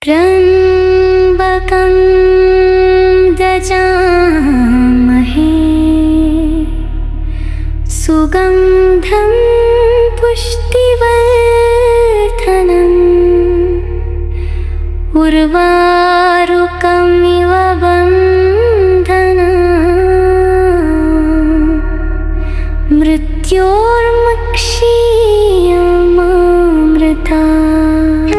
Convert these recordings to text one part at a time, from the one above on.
त्र्यम्बकं यजामहे सुगन्धं पुष्टिवर्धनम् उर्वारुकमिव बन्धनान् मृत्योर्मुक्षीयमामृतात्।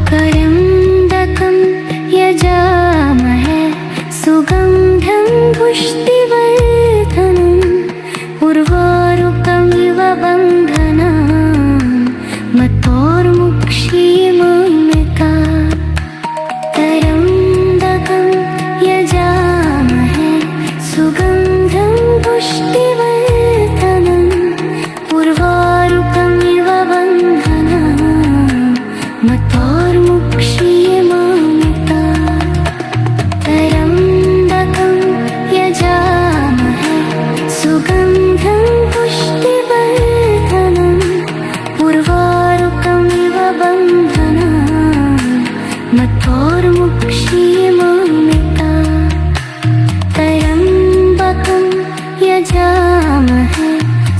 त्र्यम्बकं यजामहे सुगन्धं पुष्टिवर्धनम् उर्वारुकमिव बन्धनान् मृत्योर्मुक्षीयमामृतात्। त्र्यम्बकं यजामहे सुगन्धं पुष्टिवर्धनम् उर्वारुकमिव बन्धनान् मृत्योर्मुक्षीयमामृतात्। त्र्यम्बकं यजामहे सुगन्धं पुष्टिवर्धनम् उर्वारुकमिव बन्धनान् मृत्योर्मुक्षीयमामृतात्। त्र्यम्बकं यजामहे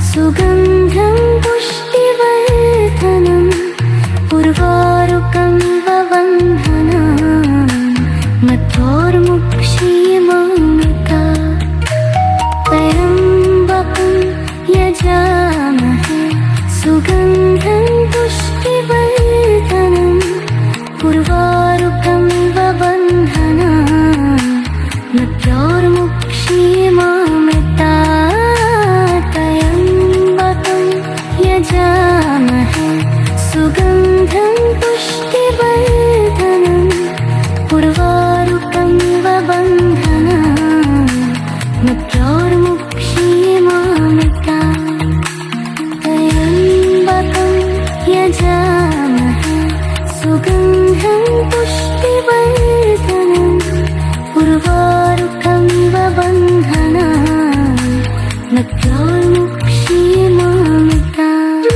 सुगन्धं पुष्टिवर्धनम् उर्वारुकमिव बन्धनान् मृत्योर्मुक्षीयमामृतात्। त्र्यम्बकं यजामहे सुगन्धं पुष्टिवर्धनम् उर्वारुकमिव बन्धनान् मृत्योर्मुक्षीयमामृतात्। त्र्यम्बकं यजामहे सुगन्धं पुष्टिवर्धनम् उर्वारुकमिव बन्धनान् मृत्योर्मुक्षीयमामृतात्। त्र्यम्बकं यजामहे सुगन्धं पुष्टिवर्धनम् उर्वारुकमिव बन्धनान् मृत्योर्मुक्षीयमामृतात्।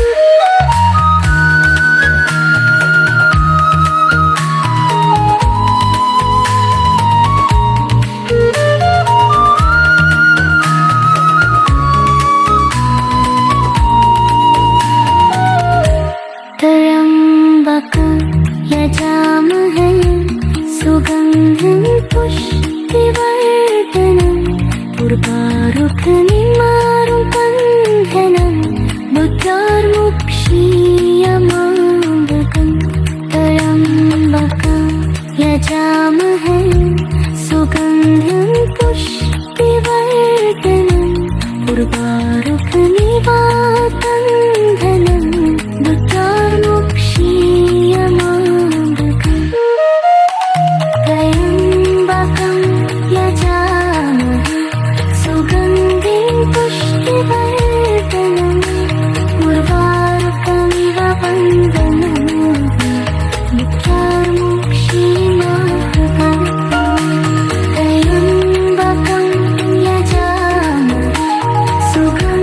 त्र्यम्बकं यजामहे सुगन्धं पुष्टिवर्धनम् उर्वारुकमिवारुकबन्धनान् मृत्योर्मुक्षीयमामृतात्। त्र्यम्बकं यजामहे सुगन्धं पुष्टिवर्धनम् उर्वारुकमिव बन्धनान् मृत्योर्मुक्षीयमामृतात्। त्र्यम्बकं यजामहे सुगन्धं पुष्टिवर्धनम् उर्वारुकमिव बन्धनान् मृत्योर्मुक्षीयमामृतात्। त्र्यम्बकं यजामहे सुगन्धं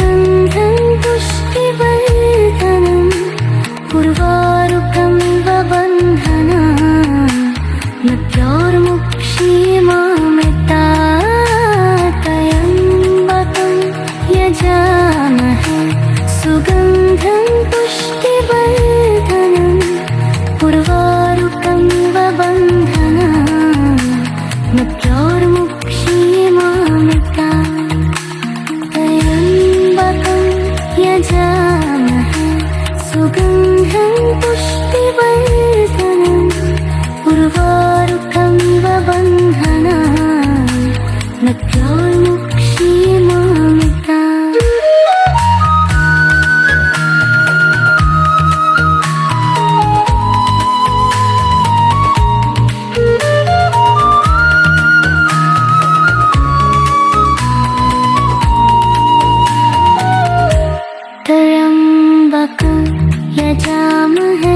सुगन्धं पुष्टिवर्धनम् उर्वारुकमिव बन्धनान् मृत्योर्मुक्षीमामृतात् त्र्यम्बकं यजामहे सुगन्धं पुष्टिवर्धनम् उर्वारुकमिव बन्धनान् मृत्योर्मुक्षीमामृतात् त्र्यम्बकं यजामहे सुगन्धं पुष्टिवर्धनम् उर्वारुकमिव बन्धनान् मृत्योर्मुक्षीमामृतात् त्र्यम्बकं यजामहे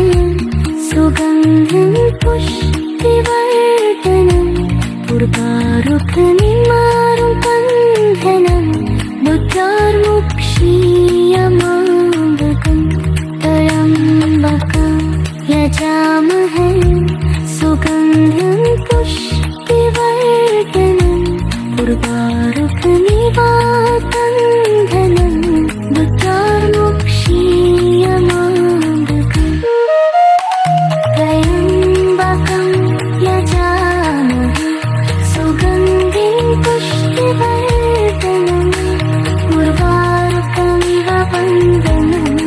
सुगन्धं पुष्टिवर्धनम् उर्वारुकमिवारुकबन्धनान् मृत्योर्मुक्षीयमामृतम् त्र्यम्बकं यजामहे सुगन्धं पुष्टिवर्धनम् उर्वारुकमिवारुकबन्धनान् मृत्योर्मुक्षीयमामृतम् त्र्यम्बकं यजामहे सुगन्धिं पुष्टिवर्धनम् उर्वारुकमिव बन्धनान्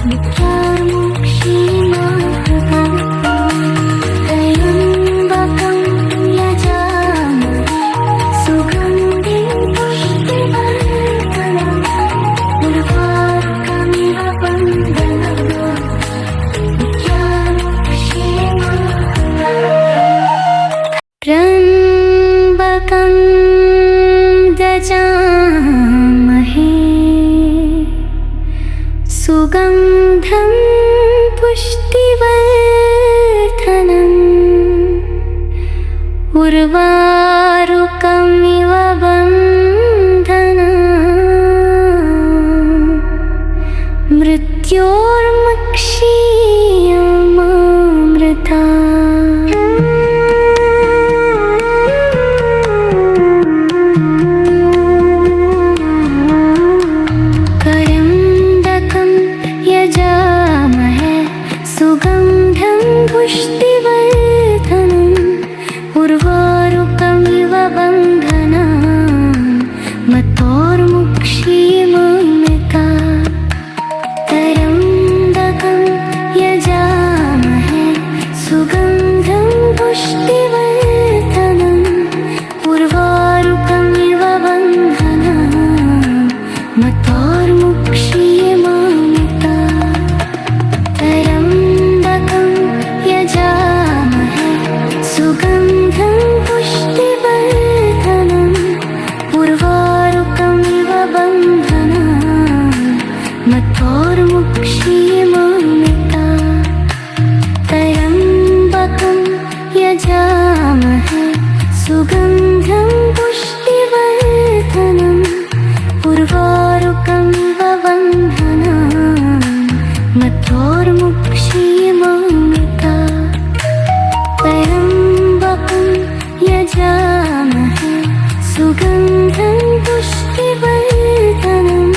मृत्योर्मुक्षीयमामृतम् त्र्यम्बकं यजामहे सुगन्धिं पुष्टिवर्धनम् उर्वारुकमिव बन्धनान् त्र्यम्बकं यजामहे सुगन्धं पुष्टिवर्धनम् उर्वारुकमिव बन्धनान् मृत्योर्मुक्षीयमामृतात् त्र्यम्बकं यजामहे सुगन्धं पुष्टिवर्धनम् उर्वारुकमिव बन्धनान् मृत्योर्मुक्षीयमामृतात् त्र्यम्बकं यजामहे सुगन्धं पुष्टिवर्धनम् उर्वारुकमिव बन्धनान् मृत्योर्मुक्षीयमामृतात् त्र्यम्बकं यजामहे सुगन्धं पुष्टिवर्धनम् उर्वारुकमिव बन्धनान् मृत्योर्मुक्षीयमामृतात् त्र्यम्बकं यजामहे सुगन्धं पुष्टिवर्धनम् उर्वारुकमिव बन्धनान् मृत्योर्मुक्षीयमामृतात् त्र्यम्बकं यजामहे सुगन्धं पुष्टिवर्धनम्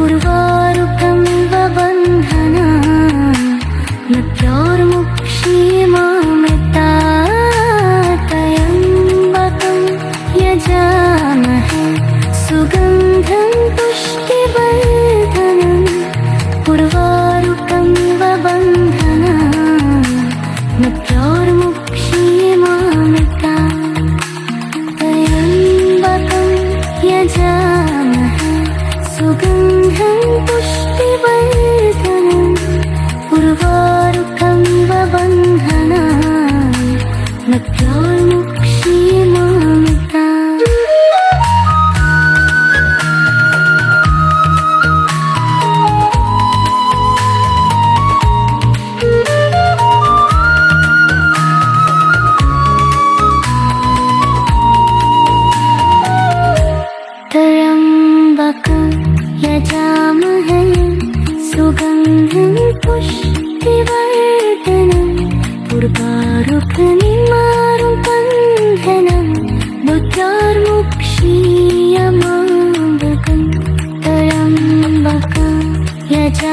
उर्वारुकमिव बन्धनान् मृत्योर्मुक्षीयमामृतात् त्र्यम्बकं यजामहे सुगन्धं पुष्टिवर्धनम् उर्वारुकमिव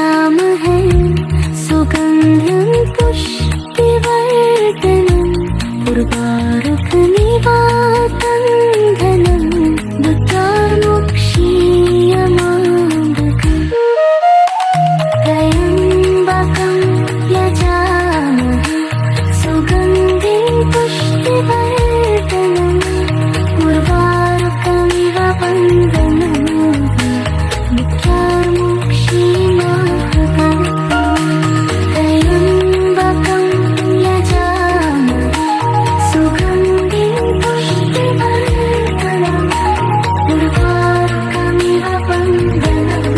यजामहे सुगन्धं पुष्टिवर्धनम् उर्वारुकमिवातं धनम् दुर्गार्मुक्षीयमामृतम् त्र्यम्बकं यजामहे सुगन्धिं पुष्टिवर्धनम् उर्वारुकमिव बन्धनम् त्र्यम्बकं यजामहे सुगन्धिं पुष्टिवर्धनम् उर्वारुकमिव बन्धनम्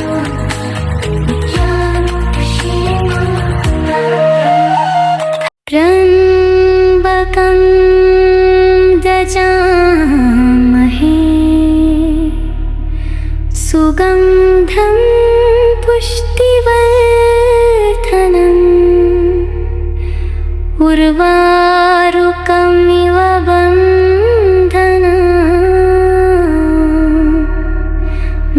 त्र्यम्बकं यजामहे सुगन्धं पुष्टिवर्धनम् उर्वारुकमिव बन्धनम्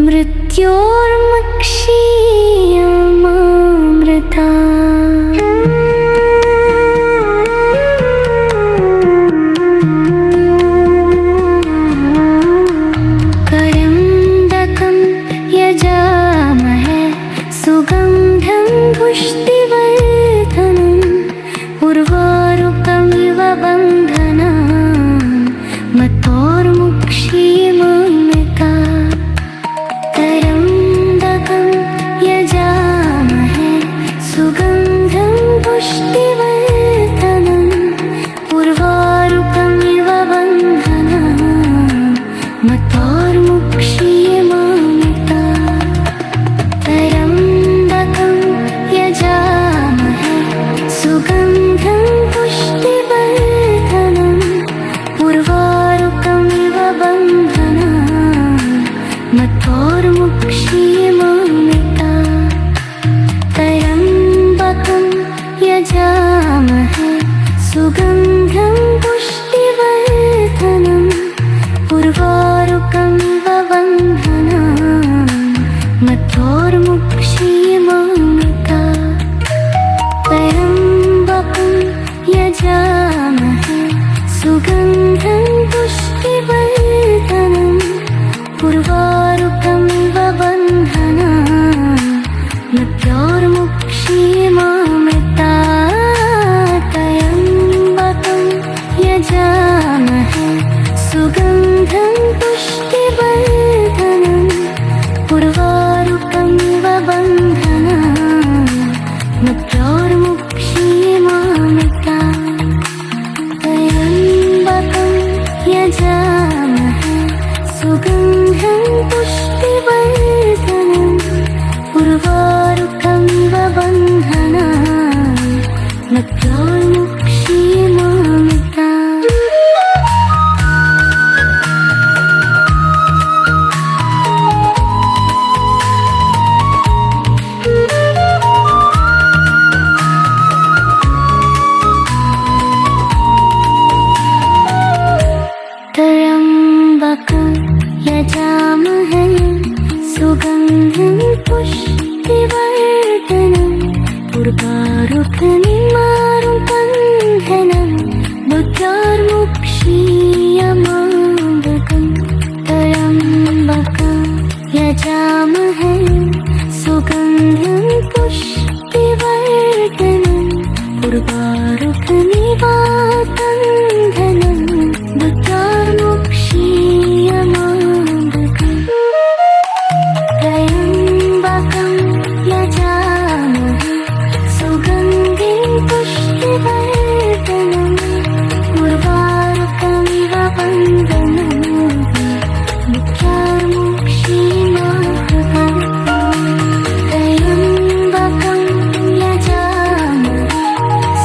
मृत्योर्मुक्षीयमामृता त्र्यम्बकं यजामहे सुगन्धं पुष्टिवर्धनम् उर्वारुकमिव बन्धनम् मत्तोर्मुक्षीयमामृता त्र्यम्बकं यजामहे सुगन्धं पुष्टिवर्धनम् उर्वारुकमिव बन्धनम् मत्तोर्मुक्षीयमामृता त्र्यम्बकं यजामहे सुगन्धं पुष्टिवर्धनम् उर्वारुकमिव बन्धनम् मत्तोर्मुक्षीयमामृता त्र्यम्बकं यजामहे सुगन्धं पुष्टिवर्धनम् उर्वारुकमिव बन्धनम् मत्तोर्मुक्षीयमामृता त्र्यम्बकं यजामहे सुगन्धं पुष्टिवर्धनम् उर्वारुकमिव बन्धनम् मत्तोर्मुक्षीयमामृता त्र्यम्बकं यजामहे सुगन्धं पुष्टिवर्धनम् उर्वारुकमिव बन्धनम् मत्तोर्मुक्षीयमामृता त्र्यम्बकं यजामहे सुगन्धं पुष्टिवर्धनम् उर्वारुकमिव बन्धनम् मत्तोर्मुक्षीयमामृता त्र्यम्बकं यजामहे सुगन्धं पुष्टिवर्धनम् उर्वारुकमिवारुकम् दुर्गार्मुक्षीयमामृतम् त्र्यम्बकं यजामहे सुगन्धं पुष्टिवर्धनम् उर्वारुकमिवातं धनम् दुर्गार्मुक्षीयमामृतम् त्र्यम्बकं यजामहे सुगन्धिं पुष्टिवर्धनम् उर्वारुकमिव बन्धनम् दुर्गार्मुक्षीयमामृतम् त्र्यम्बकं यजामहे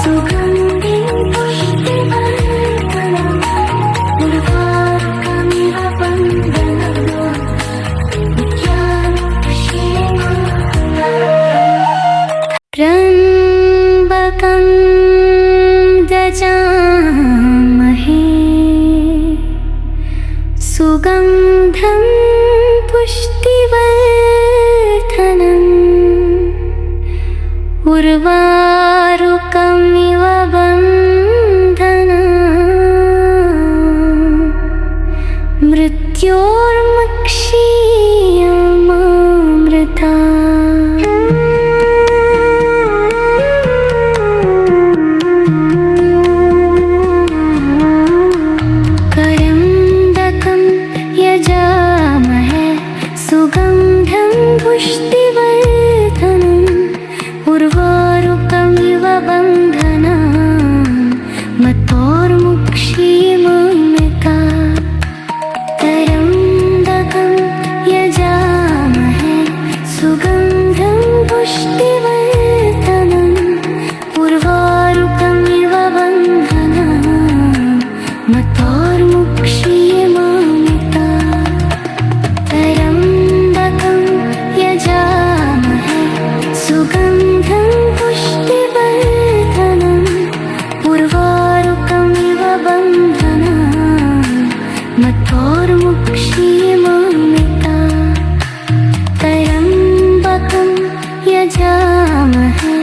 सुगन्धिं पुष्टिवर्धनम् उर्वारुकमिव बन्धनम् त्र्यम्बकं यजामहे सुगन्धं पुष्टिवर्धनम् उर्वारुकमिव बन्धनान् मृत्योर्मुक्षीयमामृता करन्दकं यजामहे सुगन्धं पुष्टिवर्धनम् उर्वारुकमिव बन्धनान् मत्तोर्मुक्षीयमामृता करन्दकं यजामहे सुगन्धं पुष्टिवर्धनम् उर्वारुकमिव बन्धनान् मत्तोर्मुक्षीयमामृता करन्दकं यजामहे सुगन्धं पुष्टिवर्धनम् उर्वारुकमिव बन्धनान् मत्तोर्मुक्षीयमामृता करन्दकं यजामहे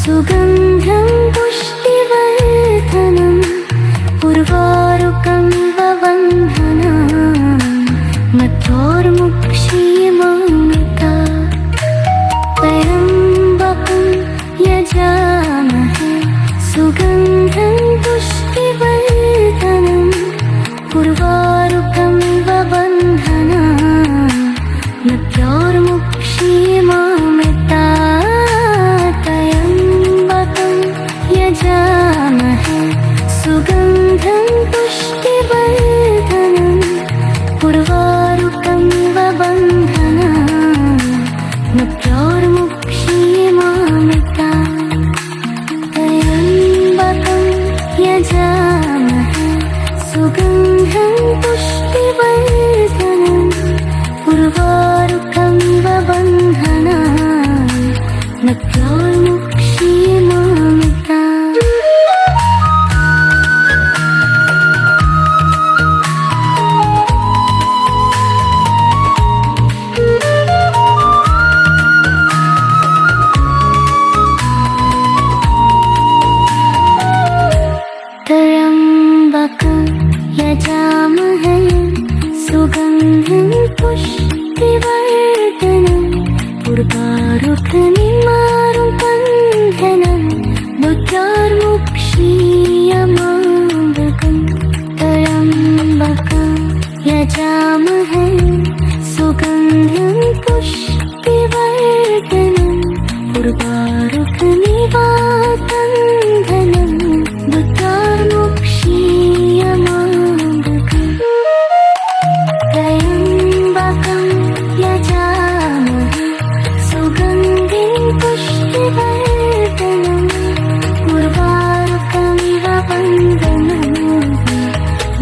सुगन्धं पुष्टिवर्धनम् उर्वारुकमिव बन्धनान् मत्तोर्मुक्षीयमामृता करन्दकं यजामहे सुगन्धं पुष्टिवर्धनम् उर्वारुकमिव बन्धनान् मत्तोर्मुक्षीयमामृता करन्दकं यजामहे सुगन्धं पुष्टिवर्धनम् उर्वारुकमिव बन्धनान् मत्तोर्मुक्षीयमामृता करन्दकं यजामहे सुगन्धं पुष्टिवर्धनम् उर्वारुकमिव बन्धनान् मत्तोर्मुक्षीयमामृता त्र्यम्बकं यजामहे सुगन्धं पुष्टिवर्धनम् उर्वारुकमिवारुकबन्धनान् मत्तोर्मुक्षीयमामृतम् त्र्यम्बकं यजामहे सुगन्धं पुष्टिवर्धनम् उर्वारुकमिवारुकबन्धनान् मत्तोर्मुक्षीयमामृतम् त्र्यम्बकं यजामहे सुगन्धिं पुष्टिवर्धनम् उर्वारुकमिव बन्धनान्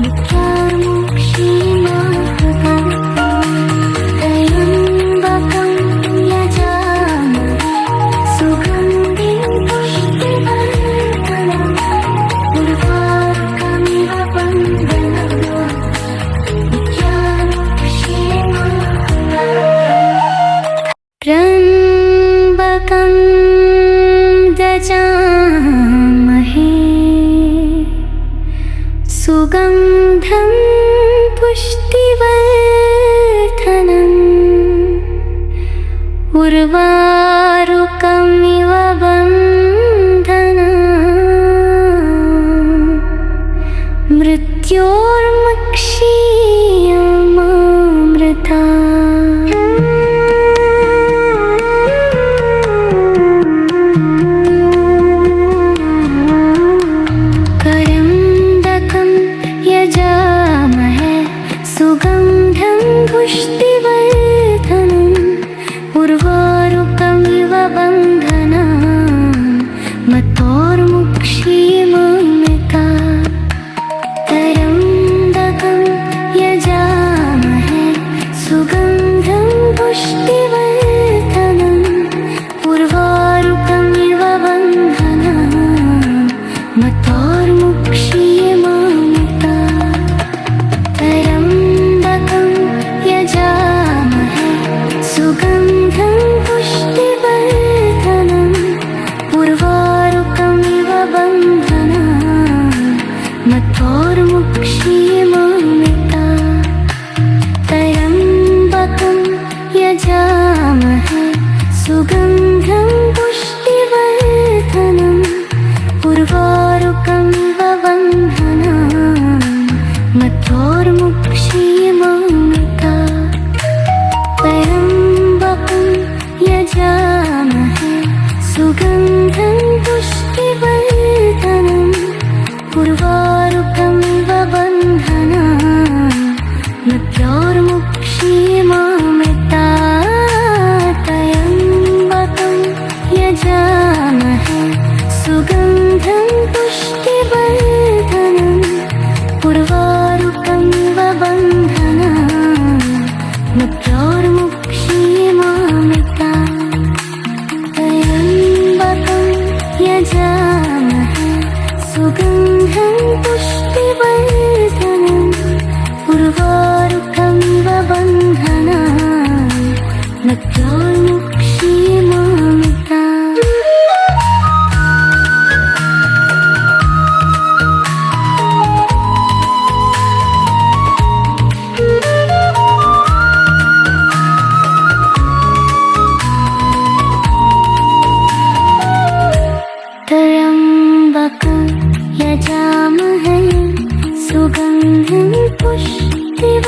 मत्तोर्मुक्षीयमामृता त्र्यम्बकं यजामहे सुगन्धिं पुष्टिवर्धनम् उर्वारुकमिव बन्धनान् त्र्यम्बकं यजामहे सुगन्धं पुष्टिवर्धनम् उर्वारुकमिव बन्धनान् मृत्योर्मुक्षीयमामृता करन्दकं यजामहे सुगन्धं पुष्टिवर्धनम् उर्वारुकमिव बन्धनान् सुगन्धं पुष्टिवर्धनम् उर्वारुकमिव बन्धनान् मध्योर्मुक्षीयमामृता त्र्यम्बकं यजामहे सुगन्धं पुष्टिवर्धनम् उर्वारुकमिव बन्धनान् मध्योर्मुक्षीयमामृता त्र्यम्बकं यजामहे सुगन्धं पुष्टिवर्धनम् उर्वारुकमिव बन्धनान् मध्योर्मुक्षीयमामृता त्र्यम्बकं यजामहे सुगन्धं पुष्टिवर्धनम् उर्वारुकमिव बन्धनान् मध्योर्मुक्षीयमामृता त्र्यम्बकं यजामहे सुगन्धं पुष्टिवर्धनम्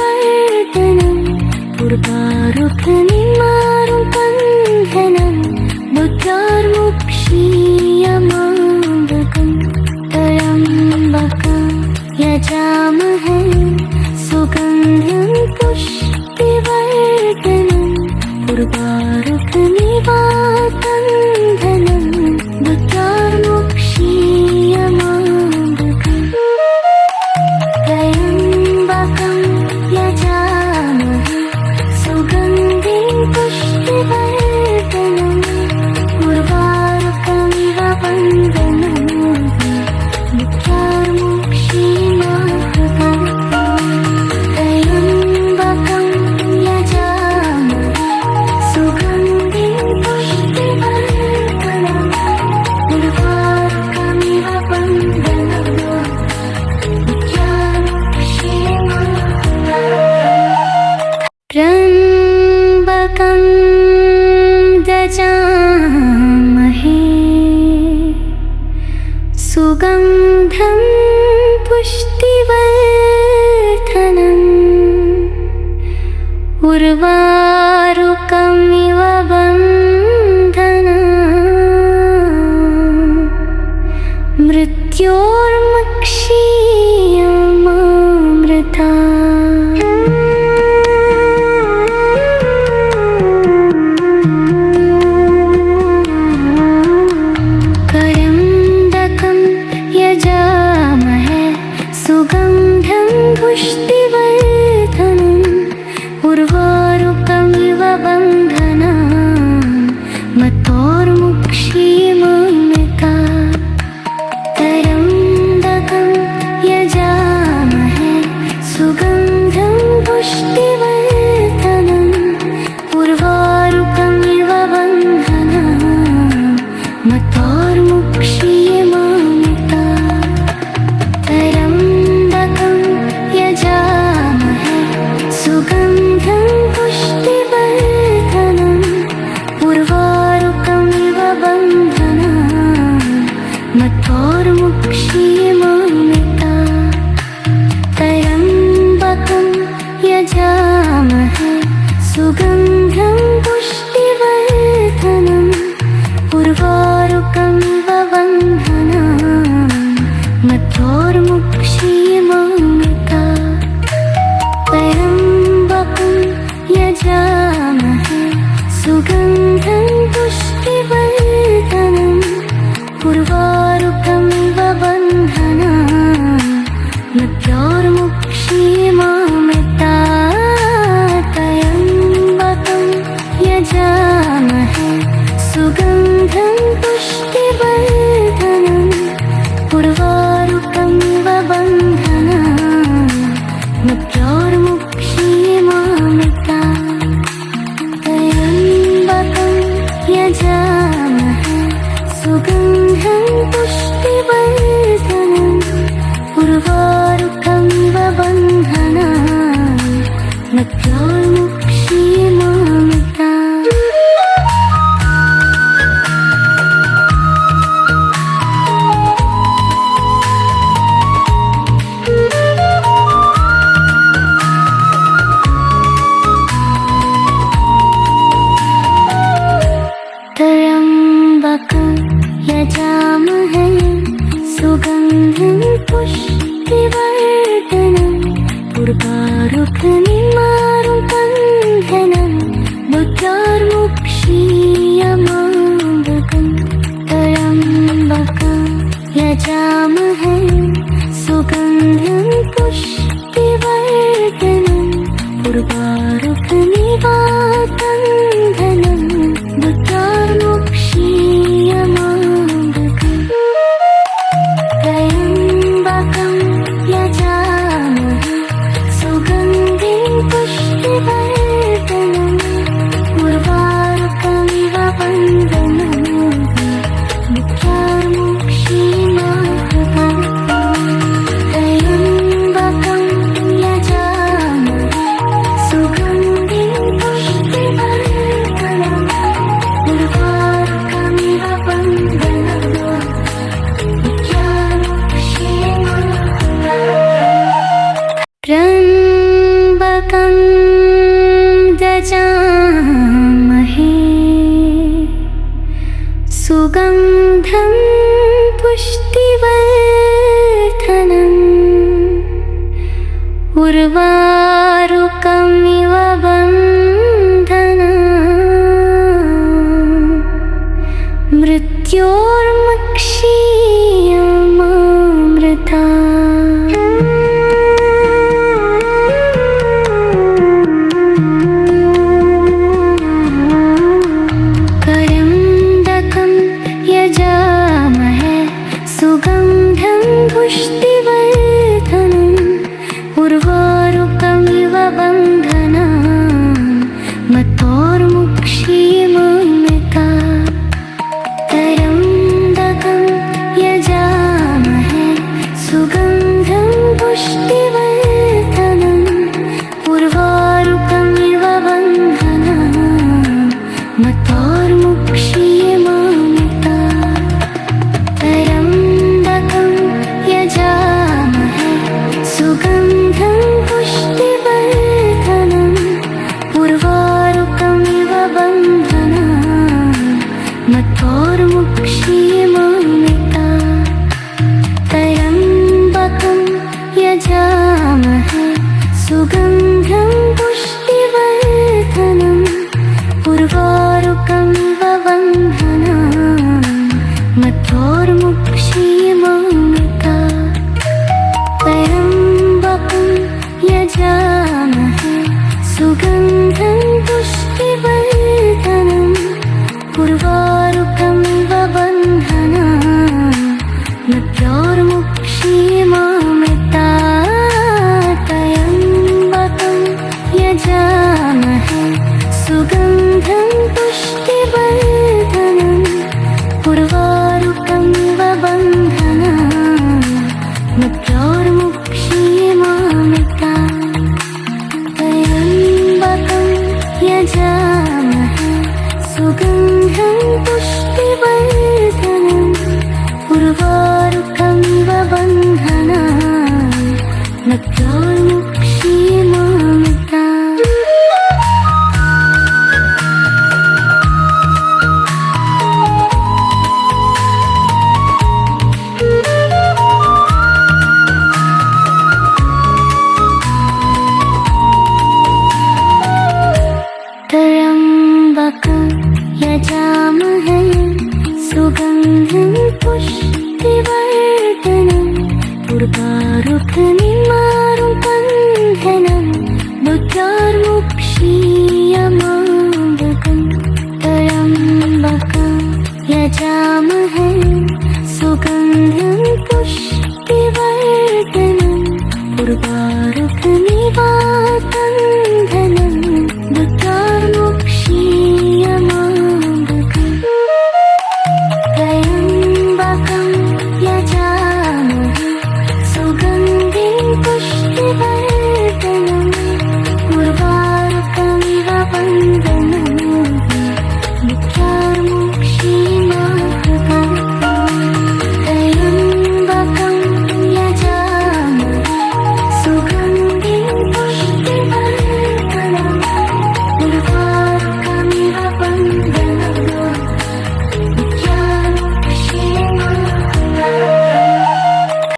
उर्वारुकमिवारुकबन्धनान् मध्योर्मुक्षीयमामृतम् त्र्यम्बकं यजामहे सुगन्धं पुष्टिवर्धनम् उर्वारुकमिवारुकबन्धनान् मध्योर्मुक्षीयमामृतम् त्र्यम्बकं यजामहे सुगन्धिं पुष्टिवर्धनम् उर्वारुकमिव बन्धनान् मध्योर्मुक्षीयमामृतम् त्र्यम्बकं यजामहे सुगन्धिं पुष्टिवर्धनम् उर्वारुकमिव बन्धनान् त्र्यम्बकं यजामहे सुगन्धं पुष्टिवर्धनम् उर्वारुकमिव बन्धनान् मृत्योर्मुक्षीयमामृता त्र्यम्बकं यजामहे सुगन्धं पुष्टिवर्धनम् उर्वारुकमिव बन्धनान् मध्योर्मुक्षीयमामृता त्र्यम्बकं यजामहे सुगन्धं पुष्टिवर्धनम् उर्वारुकमिव बन्धनान् मध्योर्मुक्षीयमामृता त्र्यम्बकं यजामहे सुगन्धं पुष्टिवर्धनम् उर्वारुकमिव बन्धनान् मध्योर्मुक्षीयमामृता त्र्यम्बकं यजामहे सुगन्धं पुष्टिवर्धनम् उर्वारुकमिव बन्धनान् मध्योर्मुक्षीयमामृता त्र्यम्बकं यजामहे सुगन्धं पुष्टिवर्धनम् उर्वारुकमिव बन्धनान् मध्योर्मुक्षीयमामृता त्र्यम्बकं यजामहे सुगन्धं पुष्टिवर्धनम् उर्वारुकमिव बन्धनान् मध्योर्मुक्षीयमामृता त्र्यम्बकं यजामहे सुगन्धं पुष्टिवर्धनम् उर्वारुकमिव बन्धनान् मध्योर्मुक्षीयमामृता सुगन्धं पुष्टिवर्धनम् उर्वारुकमिव बन्धनम् मृत्योर्मुक्षीयमामृता सुगन्धं पुष्टिवर्धनम् उर्वारुकमिव बन्धनान् मतोर्मुक्षीयमामृता त्र्यम्बकं यजामहे सुगन्धं पुष्टिवर्धनम् उर्वारुकमिव बन्धनान् मतोर्मुक्षीयमामृता सुगन्धं पुष्टिवर्धनम् उर्वारुकमिव बन्धनान् मतोर्मुक्षीयमामृता त्र्यम्बकं यजामहे सुगन्धं पुष्टिवर्धनम् उर्वारुकमिव बन्धनान् मतोर्मुक्षीयमामृता त्र्यम्बकं यजामहे सुगन्धं पुष्टिवर्धनम् उर्वारुकमिव बन्धनान् मतोर्मुक्षीयमामृता त्र्यम्बकं यजामहे सुगन्धं पुष्टिवर्धनम् उर्वारुकमिव बन्धनान् मतोर्मुक्षीयमामृता त्र्यम्बकं यजामहे सुगन्धं पुष्टिवर्धनम्